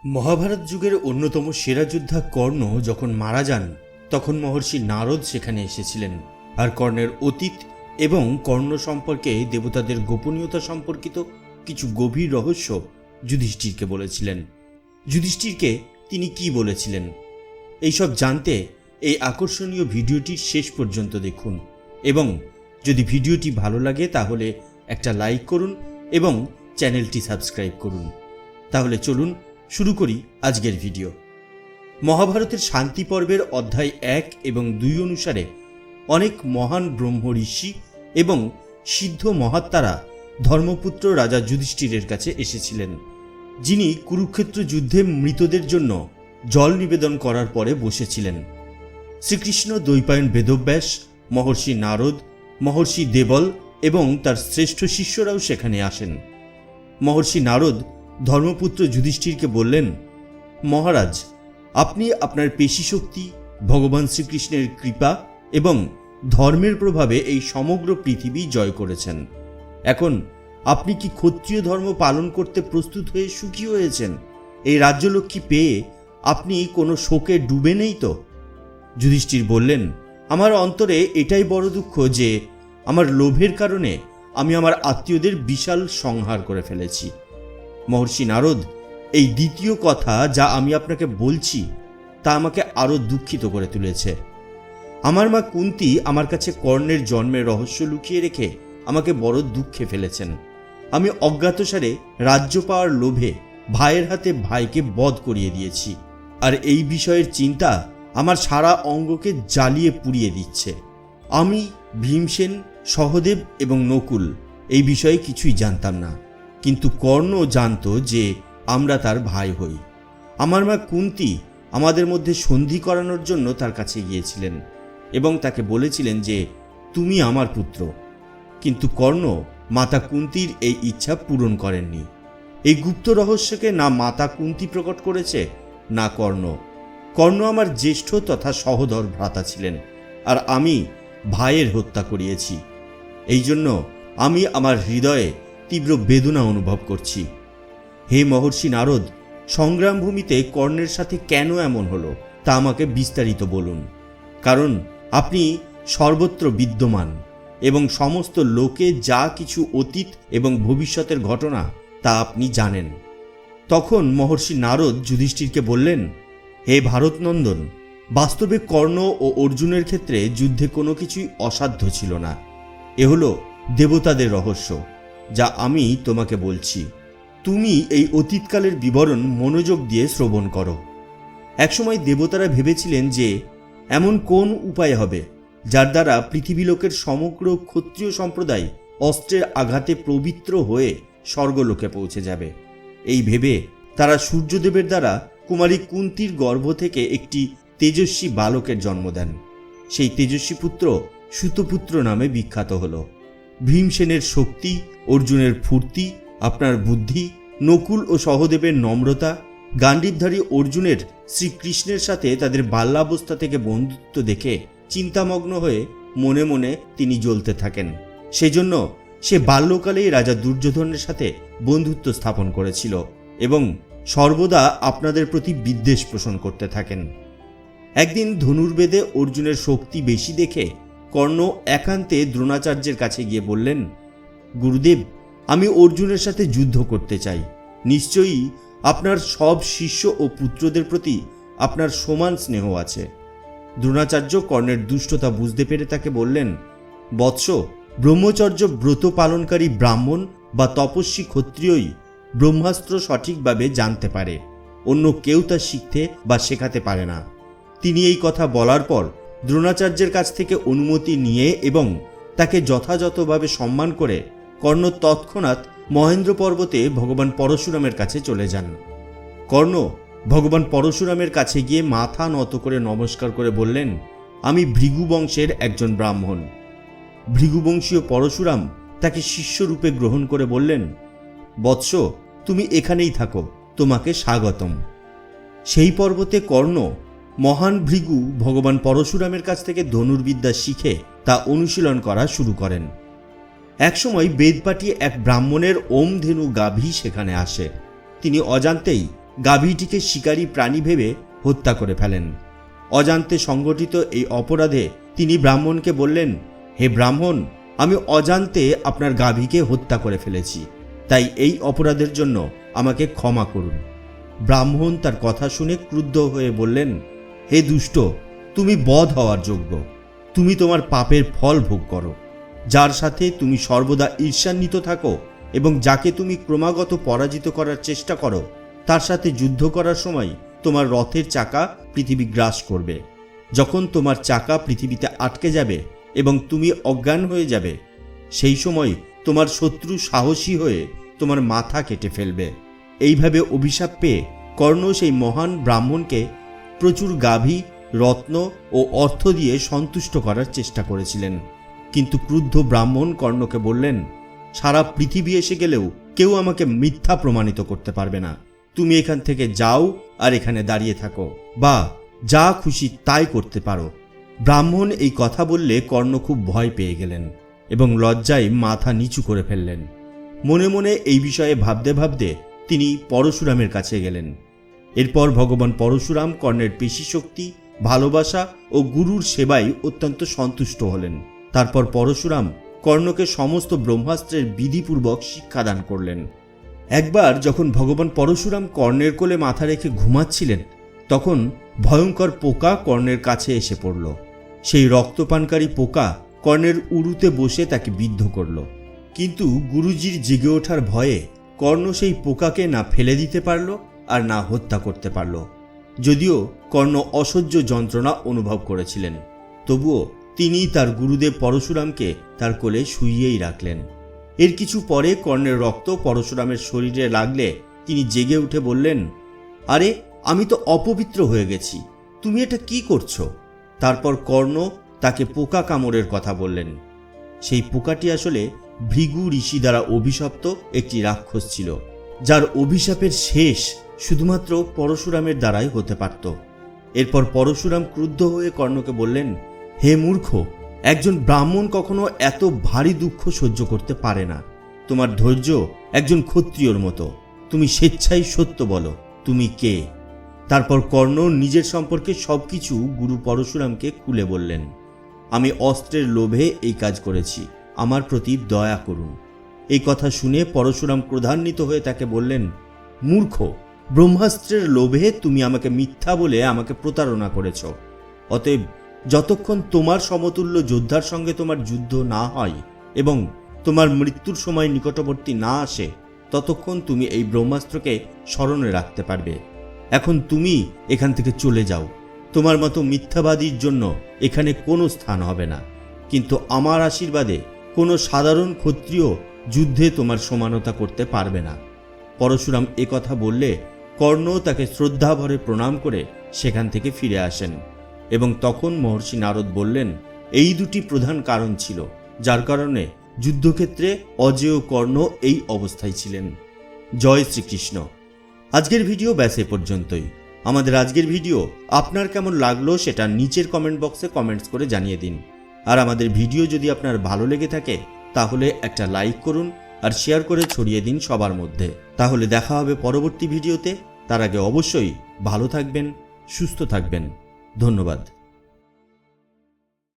মহাভারত যুগের অন্যতম সেরা যোদ্ধা কর্ণ যখন মারা যান তখন মহর্ষি নারদ সেখানে এসেছিলেন আর কর্ণের অতীত এবং কর্ণ সম্পর্কে দেবতাদের গোপনীয়তা সম্পর্কিত কিছু গভীর রহস্য যুধিষ্ঠিরকে বলেছিলেন। যুধিষ্ঠিরকে তিনি কি বলেছিলেন এইসব জানতে এই আকর্ষণীয় ভিডিওটির শেষ পর্যন্ত দেখুন এবং যদি ভিডিওটি ভালো লাগে তাহলে একটা লাইক করুন এবং চ্যানেলটি সাবস্ক্রাইব করুন। তাহলে চলুন শুরু করি আজকের ভিডিও। মহাভারতের শান্তি পর্বের অধ্যায় 1 এবং 2 অনুসারে অনেক মহান ব্রহ্ম ঋষি এবং সিদ্ধ মহাত্মারা ধর্মপুত্র রাজা যুধিষ্ঠিরের কাছে এসেছিলেন, যিনি কুরুক্ষেত্র যুদ্ধে মৃতদের জন্য জল নিবেদন করার পরে বসেছিলেন। শ্রীকৃষ্ণ, দ্বৈপায়ন বেদব্যাস, মহর্ষি নারদ, মহর্ষি দেবল এবং তার শ্রেষ্ঠ শিষ্যরাও সেখানে আসেন। মহর্ষি নারদ ধর্মপুত্র যুধিষ্ঠিরকে বললেন, মহারাজ, আপনি আপনার পেশিশক্তি, ভগবান শ্রীকৃষ্ণের কৃপা এবং ধর্মের প্রভাবে এই সমগ্র পৃথিবী জয় করেছেন। এখন আপনি কি ক্ষত্রিয় ধর্ম পালন করতে প্রস্তুত হয়ে সুখী হয়েছেন? এই রাজ্যলক্ষ্মী পেয়ে আপনি কোনো শোকে ডুবে নেই তো? যুধিষ্ঠির বললেন, আমার অন্তরে এটাই বড় দুঃখ যে আমার লোভের কারণে আমি আমার আত্মীয়দের বিশাল সংহার করে ফেলেছি। মহর্ষি নারদ, এই দ্বিতীয় কথা যা আমি আপনাকে বলছি তা আমাকে আরো দুঃখিত করে তুলেছে। আমার মা কুন্তী আমার কাছে কর্ণের জন্মের রহস্য লুকিয়ে রেখে আমাকে বড় দুঃখে ফেলেছেন। আমি অজ্ঞাতসারে রাজ্য পাওয়ার লোভে ভাইয়ের হাতে ভাইকে বধ করিয়ে দিয়েছি, আর এই বিষয়ের চিন্তা আমার সারা অঙ্গকে জ্বালিয়ে পুড়িয়ে দিচ্ছে। আমি, ভীমসেন, সহদেব এবং নকুল এই বিষয়ে কিছুই জানতাম না, কিন্তু কর্ণ জানত যে আমরা তার ভাই হই। আমার মা কুন্তী আমাদের মধ্যে সন্ধি করানোর জন্য তার কাছে গিয়েছিলেন এবং তাকে বলেছিলেন যে তুমি আমার পুত্র, কিন্তু কর্ণ মাতা কুন্তীর এই ইচ্ছা পূরণ করেননি। এই গুপ্ত রহস্যকে না মাতা কুন্তী প্রকট করেছে না কর্ণ। কর্ণ আমার জ্যেষ্ঠ তথা সহোদর ভ্রাতা ছিলেন, আর আমি ভাইয়ের হত্যা করিয়েছি। এই জন্য আমি আমার হৃদয়ে তীব্র বেদনা অনুভব করছি। হে মহর্ষি নারদ, সংগ্রামভূমিতে কর্ণের সাথে কেন এমন হলো তা আমাকে বিস্তারিত বলুন, কারণ আপনি সর্বত্র বিদ্যমান এবং সমস্ত লোকে যা কিছু অতীত এবং ভবিষ্যতের ঘটনা তা আপনি জানেন। তখন মহর্ষি নারদ যুধিষ্ঠিরকে বললেন, হে ভারতনন্দন, বাস্তবে কর্ণ ও অর্জুনের ক্ষেত্রে যুদ্ধে কোনো কিছুই অসাধ্য ছিল না। এ হলো দেবতাদের রহস্য যা আমি তোমাকে বলছি। তুমি এই অতীতকালের বিবরণ মনোযোগ দিয়ে শ্রবণ করো। একসময় দেবতারা ভেবেছিলেন যে এমন কোন উপায় হবে যার দ্বারা পৃথিবীলোকের সমগ্র ক্ষত্রিয় সম্প্রদায় অস্ত্রের আঘাতে পবিত্র হয়ে স্বর্গলোকে পৌঁছে যাবে। এই ভেবে তারা সূর্যদেবের দ্বারা কুমারী কুন্তীর গর্ভ থেকে একটি তেজস্বী বালকের জন্ম দেন। সেই তেজস্বী পুত্র সুতপুত্র নামে বিখ্যাত হল। ভীমসেনের শক্তি, অর্জুনের ফুর্তি, আপনার বুদ্ধি, নকুল ও সহদেবের নম্রতা, গান্ডীবধারী অর্জুনের শ্রীকৃষ্ণের সাথে তাদের বাল্যাবস্থা থেকে বন্ধুত্ব দেখে চিন্তামগ্ন হয়ে মনে মনে তিনি জ্বলতে থাকেন। সেজন্য সে বাল্যকালেই রাজা দুর্যোধনের সাথে বন্ধুত্ব স্থাপন করেছিল এবং সর্বদা আপনাদের প্রতি বিদ্বেষ পোষণ করতে থাকেন। একদিন ধনুর্বেদে অর্জুনের শক্তি বেশি দেখে কর্ণ একান্তে দ্রোণাচার্যের কাছে গিয়ে বললেন, গুরুদেব, আমি অর্জুনের সাথে যুদ্ধ করতে চাই। নিশ্চয়ই আপনার সব শিষ্য ও পুত্রদের প্রতি আপনার সমান স্নেহ আছে। দ্রোণাচার্য কর্ণের দুষ্টতা বুঝতে পেরে তাকে বললেন, বৎস, ব্রহ্মচর্য ব্রত পালনকারী ব্রাহ্মণ বা তপস্বী ক্ষত্রিয়ই ব্রহ্মাস্ত্র সঠিকভাবে জানতে পারে, অন্য কেউ তা শিখতে বা শেখাতে পারে না। তিনি এই কথা বলার পর দ্রোণাচার্যের কাছ থেকে অনুমতি নিয়ে এবং তাকে যথাযথভাবে সম্মান করে কর্ণ তৎক্ষণাৎ মহেন্দ্র পর্বতে ভগবান পরশুরামের কাছে চলে যান। কর্ণ ভগবান পরশুরামের কাছে গিয়ে মাথা নত করে নমস্কার করে বললেন, আমি ভৃগু বংশের একজন ব্রাহ্মণ। ভৃগুবংশীয় পরশুরাম তাকে শিষ্যরূপে গ্রহণ করে বললেন, বৎস, তুমি এখানেই থাকো, তোমাকে স্বাগতম। সেই পর্বতে কর্ণ মহান ভৃগু ভগবান পরশুরামের কাছ থেকে ধনুর্বিদ্যা শিখে তা অনুশীলন করা শুরু করেন। একসময় বেদপাঠী এক ব্রাহ্মণের ওম ধেনু গাভী সেখানে আসে। তিনি অজান্তেই গাভীটিকে শিকারী প্রাণী ভেবে হত্যা করে ফেলেন। অজান্তে সংগঠিত এই অপরাধে তিনি ব্রাহ্মণকে বললেন, হে ব্রাহ্মণ, আমি অজান্তে আপনার গাভীকে হত্যা করে ফেলেছি, তাই এই অপরাধের জন্য আমাকে ক্ষমা করুন। ব্রাহ্মণ তার কথা শুনে ক্রুদ্ধ হয়ে বললেন, হে দুষ্ট, তুমি বধ হওয়ার যোগ্য। তুমি তোমার পাপের ফল ভোগ করো। যার সাথে তুমি সর্বদা ঈর্ষান্বিত থাকো এবং যাকে তুমি ক্রমাগত পরাজিত করার চেষ্টা করো, তার সাথে যুদ্ধ করার সময় তোমার রথের চাকা পৃথিবী গ্রাস করবে। যখন তোমার চাকা পৃথিবীতে আটকে যাবে এবং তুমি অজ্ঞান হয়ে যাবে, সেই সময় তোমার শত্রু সাহসী হয়ে তোমার মাথা কেটে ফেলবে। এইভাবে অভিশাপ পেয়ে কর্ণ সেই মহান ব্রাহ্মণকে প্রচুর গাভী, রত্ন ও অর্থ দিয়ে সন্তুষ্ট করার চেষ্টা করেছিলেন। কিন্তু ক্রুদ্ধ ব্রাহ্মণ কর্ণকে বললেন, সারা পৃথিবী এসে গেলেও কেউ আমাকে মিথ্যা প্রমাণিত করতে পারবে না। তুমি এখান থেকে যাও আর এখানে দাঁড়িয়ে থাকো, বা যা খুশি তাই করতে পারো। ব্রাহ্মণ এই কথা বললে কর্ণ খুব ভয় পেয়ে গেলেন এবং লজ্জায় মাথা নিচু করে ফেললেন। মনে মনে এই বিষয়ে ভাবতে ভাবতে তিনি পরশুরামের কাছে গেলেন। এরপর ভগবান পরশুরাম কর্ণের পেশিশক্তি, ভালোবাসা ও গুরুর সেবায় অত্যন্ত সন্তুষ্ট হলেন। তারপর পরশুরাম কর্ণকে সমস্ত ব্রহ্মাস্ত্রের বিধিপূর্বক শিক্ষাদান করলেন। একবার যখন ভগবান পরশুরাম কর্ণের কোলে মাথা রেখে ঘুমাচ্ছিলেন, তখন ভয়ঙ্কর পোকা কর্ণের কাছে এসে পড়ল। সেই রক্তপানকারী পোকা কর্ণের উরুতে বসে তাকে বিদ্ধ করল। কিন্তু গুরুজির জেগে ওঠার ভয়ে কর্ণ সেই পোকাকে না ফেলে দিতে পারল আর না হত্যা করতে পারল। যদিও কর্ণ অসহ্য যন্ত্রণা অনুভব করেছিলেন, তবুও তিনি তার গুরুদেব পরশুরামকে তার কোলে শুইয়েই রাখলেন। এর কিছু পরে কর্ণের রক্ত পরশুরামের শরীরে লাগলে তিনি জেগে উঠে বললেন, আরে, আমি তো অপবিত্র হয়ে গেছি, তুমি এটা কি করছো? তারপর কর্ণ তাকে পোকা কামড়ের কথা বললেন। সেই পোকাটি আসলে ভৃগু ঋষি দ্বারা অভিশপ্ত একটি রাক্ষস ছিল, যার অভিশাপের শেষ শুধুমাত্র পরশুরামের দ্বারাই হতে পারত। এরপর পরশুরাম ক্রুদ্ধ হয়ে কর্ণকে বললেন, হে মূর্খ, একজন ব্রাহ্মণ কখনো এত ভারী দুঃখ সহ্য করতে পারে না। তোমার ধৈর্য একজন ক্ষত্রিয়র মতো। তুমি স্বেচ্ছায় সত্য বলো, তুমি কে? তারপর কর্ণ নিজের সম্পর্কে সবকিছু গুরু পরশুরামকে খুলে বললেন। আমি অস্ত্রের লোভে এই কাজ করেছি, আমার প্রতি দয়া করুন। এই কথা শুনে পরশুরাম ক্রোধান্বিত হয়ে তাকে বললেন, মূর্খ, ব্রহ্মাস্ত্রের লোভে তুমি আমাকে মিথ্যা বলে আমাকে প্রতারণা করেছ। অতএব যতক্ষণ তোমার সমতুল্য যোদ্ধার সঙ্গে তোমার যুদ্ধ না হয় এবং তোমার মৃত্যুর সময় নিকটবর্তী না আসে, ততক্ষণ তুমি এই ব্রহ্মাস্ত্রকে স্মরণে রাখতে পারবে। এখন তুমি এখান থেকে চলে যাও। তোমার মতো মিথ্যাবাদীর জন্য এখানে কোনো স্থান হবে না। কিন্তু আমার আশীর্বাদে কোনো সাধারণ ক্ষত্রিয় যুদ্ধে তোমার সমানতা করতে পারবে না। পরশুরাম একথা বললে কর্ণ তাকে শ্রদ্ধাভরে প্রণাম করে সেখান থেকে ফিরে আসেন এবং তখন মহর্ষি নারদ বললেন, এই দুটি প্রধান কারণ ছিল যার কারণে যুদ্ধক্ষেত্রে অজেয় কর্ণ এই অবস্থায় ছিলেন। জয় শ্রীকৃষ্ণ। আজকের ভিডিও ব্যাস এ পর্যন্তই। আমাদের আজকের ভিডিও আপনার কেমন লাগলো সেটা নিচের কমেন্ট বক্সে কমেন্টস করে জানিয়ে দিন। আর আমাদের ভিডিও যদি আপনার ভালো লেগে থাকে তাহলে একটা লাইক করুন আর শেয়ার করে ছড়িয়ে দিন সবার মধ্যে। তাহলে দেখা হবে পরবর্তী ভিডিওতে। তার আগে অবশ্যই ভালো থাকবেন, সুস্থ থাকবেন। ধন্যবাদ।